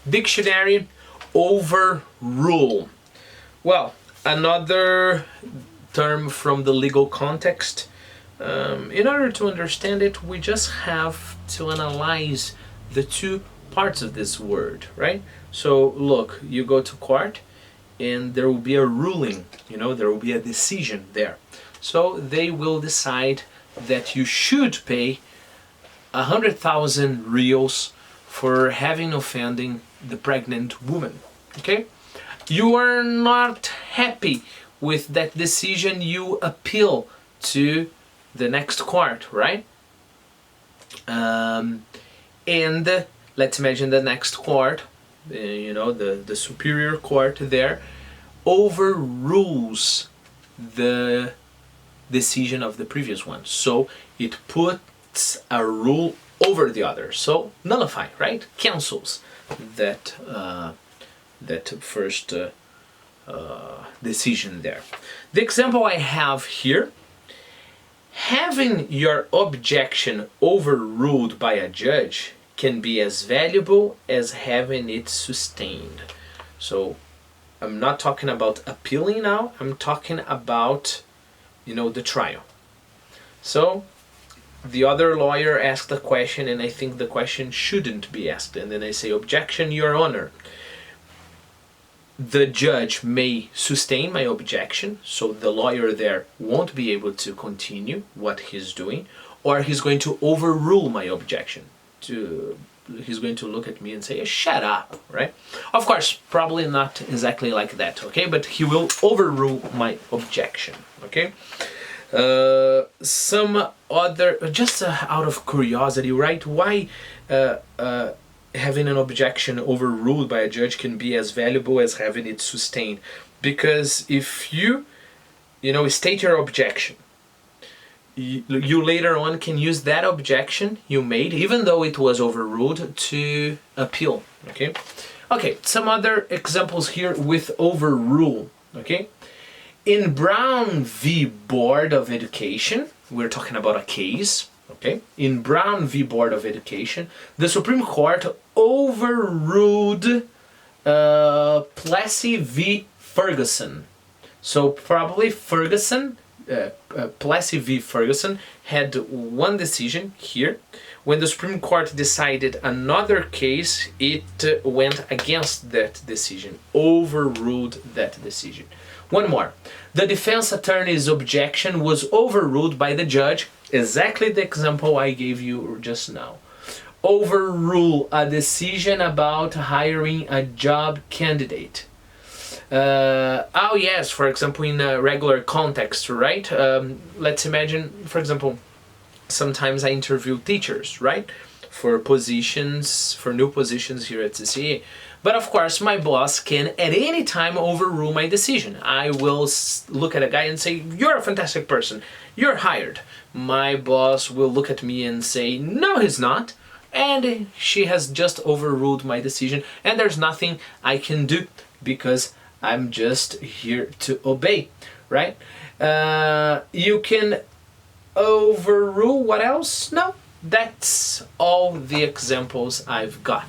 Dictionary, overrule. Well, another term from the legal context. In order to understand it, we just have to analyze the two parts of this word, right? So look, you go to court and there will be a ruling, there will be a decision there. So they will decide that you should pay 100,000 reals for having offending the pregnant woman, okay? You are not happy with that decision, you appeal to the next court, right? And let's imagine the next court, the superior court there, overrules the decision of the previous one. So it puts a rule over the other. So nullify, right? Cancels that first decision there. The example I have here: having your objection overruled by a judge can be as valuable as having it sustained. So I'm not talking about appealing now, I'm talking about, the trial. So the other lawyer asked a question and I think the question shouldn't be asked, and then I say, objection, Your Honor. The judge may sustain my objection, so the lawyer there won't be able to continue what he's doing, or he's going to overrule my objection. He's going to look at me and say, shut up, right? Of course, probably not exactly like that, okay? But he will overrule my objection, okay? Some other, just out of curiosity, right? Why having an objection overruled by a judge can be as valuable as having it sustained? Because if you state your objection, you later on can use that objection you made, even though it was overruled, to appeal, okay? Okay, some other examples here with overrule, okay? In Brown v. Board of Education, we're talking about a case, okay? In Brown v. Board of Education, the Supreme Court overruled Plessy v. Ferguson. So probably Plessy v. Ferguson had one decision here. When the Supreme Court decided another case, it went against that decision, overruled that decision. One more. The defense attorney's objection was overruled by the judge, exactly the example I gave you just now. Overrule a decision about hiring a job candidate. Oh yes, for example, in a regular context, right? Let's imagine, for example, sometimes I interview teachers, right? For new positions here at CCA. But of course, my boss can at any time overrule my decision. I will look at a guy and say, you're a fantastic person, you're hired. My boss will look at me and say, no, he's not. And she has just overruled my decision, and there's nothing I can do because I'm just here to obey, right? You can overrule what else? No, that's all the examples I've got.